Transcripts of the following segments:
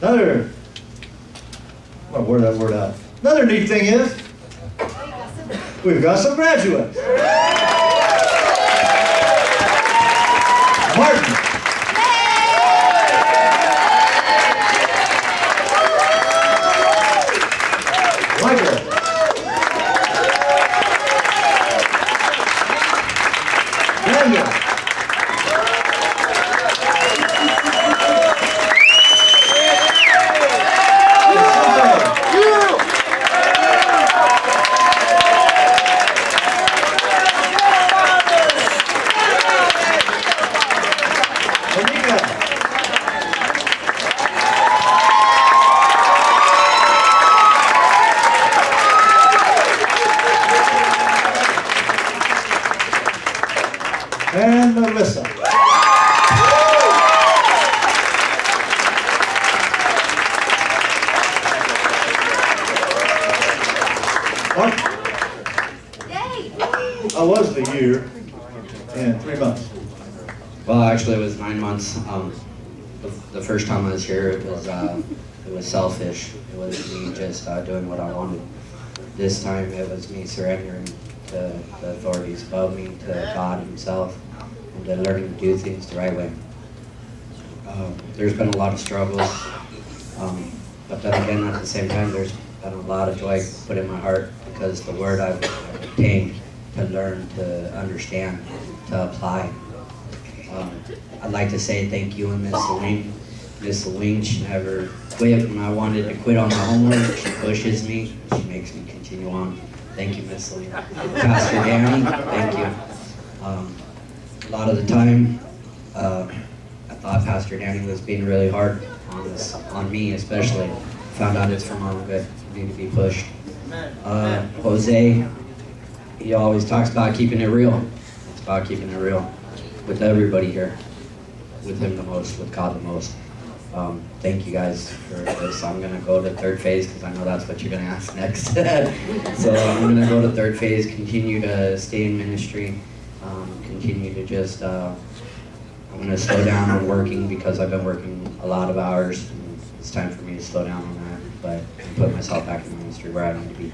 Another, well, word that word out. Another neat thing is, we've got some graduates. Martin. Michael. Daniel. And Melissa. What? How was the year in 3 months? Well, actually, it was 9 months. The first time I was here, it was selfish. It was me just doing what I wanted. This time, it was me surrendering to the authorities above me, to God Himself, and to learning to do things the right way. There's been a lot of struggles, but then again, at the same time, there's been a lot of joy put in my heart because the Word I've obtained to learn, to understand, to apply. I'd like to say thank you and Miss Celine. Miss Celine, she never quit when I wanted to quit on my homework. She pushes me, she makes me continue on. Thank you, Miss Celine. Pastor Danny, thank you. A lot of the time, I thought Pastor Danny was being really hard on me especially. Found out it's for my own good, for me to be pushed. Jose, he always talks about keeping it real. It's about keeping it real with everybody here, with him the most, with God the most. Thank you guys for this. I'm going to go to third phase because I know that's what you're going to ask next. So I'm going to go to third phase, continue to stay in ministry, continue to just, I'm going to slow down on working because I've been working a lot of hours. And it's time for me to slow down on that, but put myself back in the ministry where I need to be.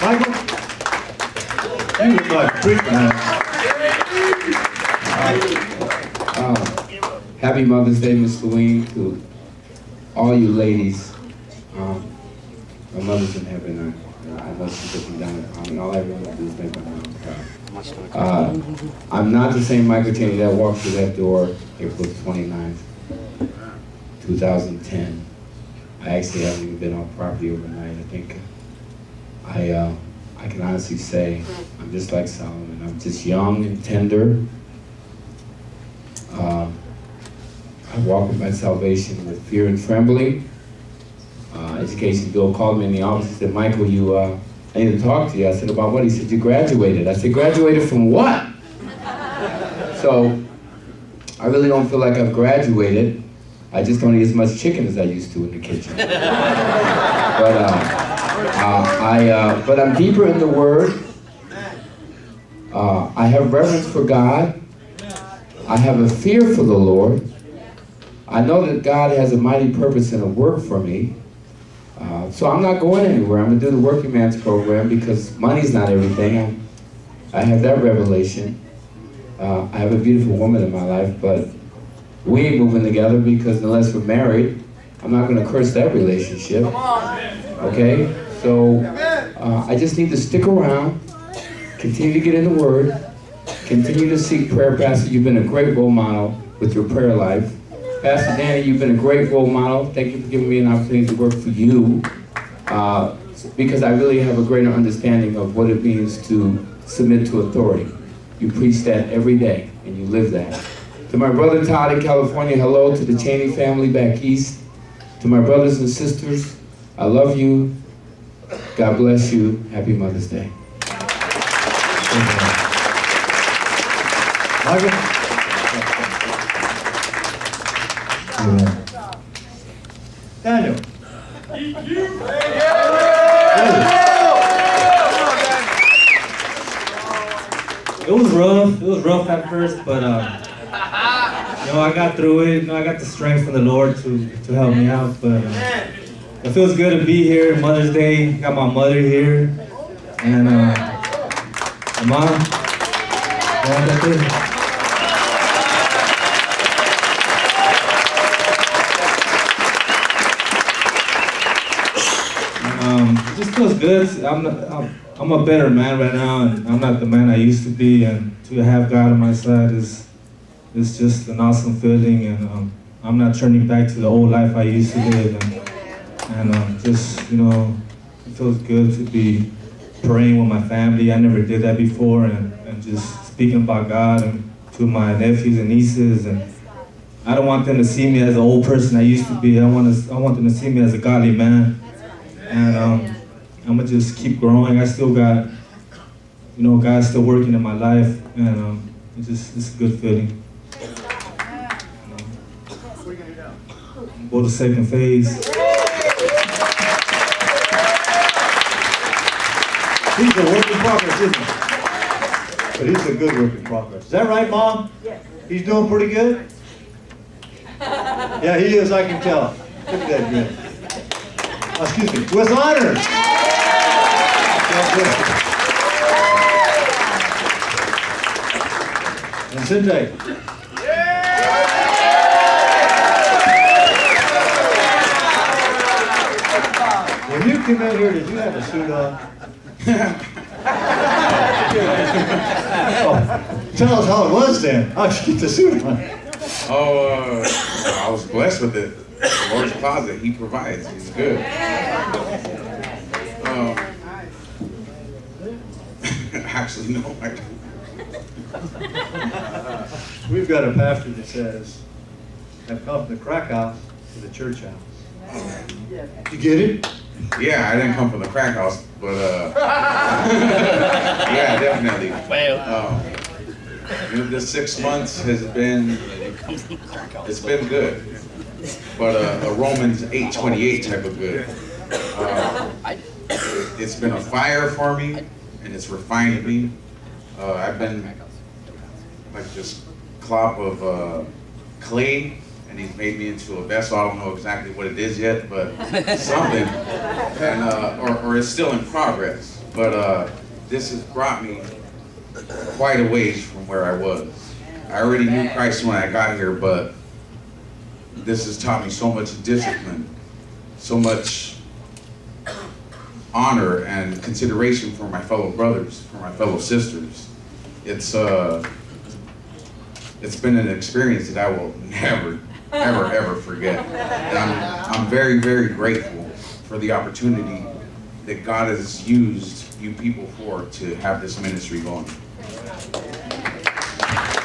Michael? You look like Rick, man. Happy Mother's Day, Miss Louine, to all you ladies. My mother's in heaven. I know she took me down, and all I really want to do is make my mom proud. I'm not the same Michael Cheney that walked through that door April 29th, 2010. I actually haven't even been on property overnight. I think I can honestly say I'm just like Solomon. I'm just young and tender. I walk with my salvation with fear and trembling. Education Bill called me in the office and said, Michael, I need to talk to you. I said, about what? He said, you graduated. I said, graduated from what? So I really don't feel like I've graduated. I just don't eat as much chicken as I used to in the kitchen. But I'm deeper in the Word. I have reverence for God. I have a fear for the Lord. I know that God has a mighty purpose and a work for me. So I'm not going anywhere. I'm going to do the Working Man's Program because money's not everything. I have that revelation. I have a beautiful woman in my life, but we ain't moving together because unless we're married, I'm not going to curse that relationship. Okay? So I just need to stick around, continue to get in the Word, continue to seek prayer. Pastor, you've been a great role model with your prayer life. Pastor Danny, you've been a great role model. Thank you for giving me an opportunity to work for you because I really have a greater understanding of what it means to submit to authority. You preach that every day, and you live that. To my brother Todd in California, hello. To the Cheney family back east. To my brothers and sisters, I love you. God bless you. Happy Mother's Day. Michael? Amen. Daniel? It was rough. It was rough at first, but I got through it. I got the strength from the Lord to help me out. But it feels good to be here. Mother's Day. Got my mother here, and my mom. Yeah, that's it. It just feels good. I'm a better man right now, and I'm not the man I used to be. And to have God on my side is just an awesome feeling. And I'm not turning back to the old life I used to live. And just it feels good to be praying with my family. I never did that before, and just speaking about God and to my nephews and nieces. And I don't want them to see me as the old person I used to be. I want them to see me as a godly man. And I'm gonna just keep growing. I still got, God's still working in my life, and it's a good feeling. Go to second phase. He's a work in progress, isn't he? But he's a good work in progress. Is that right, Mom? Yes. He's doing pretty good? Yeah, he is, I can tell. Look at that grin. Excuse me, with honors. And Cindy. When you came in here, did you have a suit on? Oh, tell us how it was then. How'd you get the suit on? I was blessed with it. The Lord's closet, He provides. He's good. Actually, no, I don't. We've got a pastor that says, I've come from the crack house to the church house. Did you get it? Yeah, I didn't come from the crack house, but yeah, definitely. This 6 months has been, it's been good, but a Romans 8:28 type of good. It's been a fire for me, and it's refined me. I've been like this clop of clay, and He's made me into a vessel. I don't know exactly what it is yet, but something, and or it's still in progress. But this has brought me quite a ways from where I was. I already knew Christ when I got here, but this has taught me so much discipline, so much honor and consideration for my fellow brothers, for my fellow sisters. It's been an experience that I will never, ever forget. And I'm very, very grateful for the opportunity that God has used you people for to have this ministry going.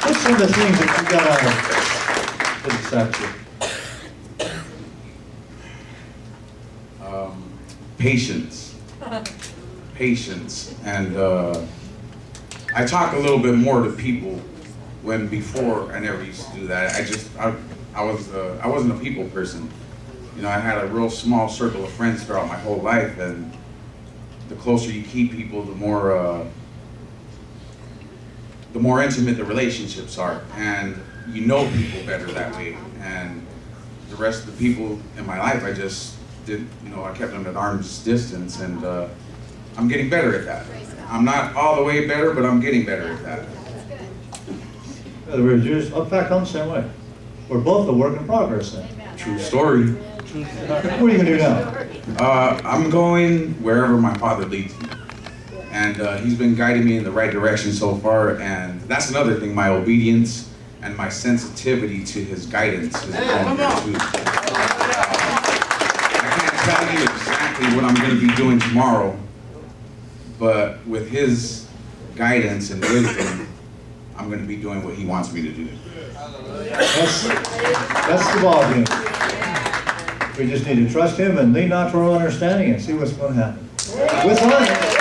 What's some of the things that you got out of this section? Patience, and I talk a little bit more to people when before I never used to do that. I wasn't a people person. I had a real small circle of friends throughout my whole life, and the closer you keep people, the more intimate the relationships are, and you know people better that way. And the rest of the people in my life, I just did, I kept them at arm's distance, and I'm getting better at that. I'm not all the way better, but I'm getting better at that. In other words, in fact, I'm the same way. We're both a work in progress then. True story. What are you going to do now? I'm going wherever my Father leads me. And He's been guiding me in the right direction so far, and that's another thing, my obedience and my sensitivity to His guidance is going there too. I can't tell you exactly what I'm going to be doing tomorrow, but with His guidance and wisdom, I'm going to be doing what He wants me to do. That's the ballgame. We just need to trust Him and lean not to our own understanding and see what's going to happen. With honor.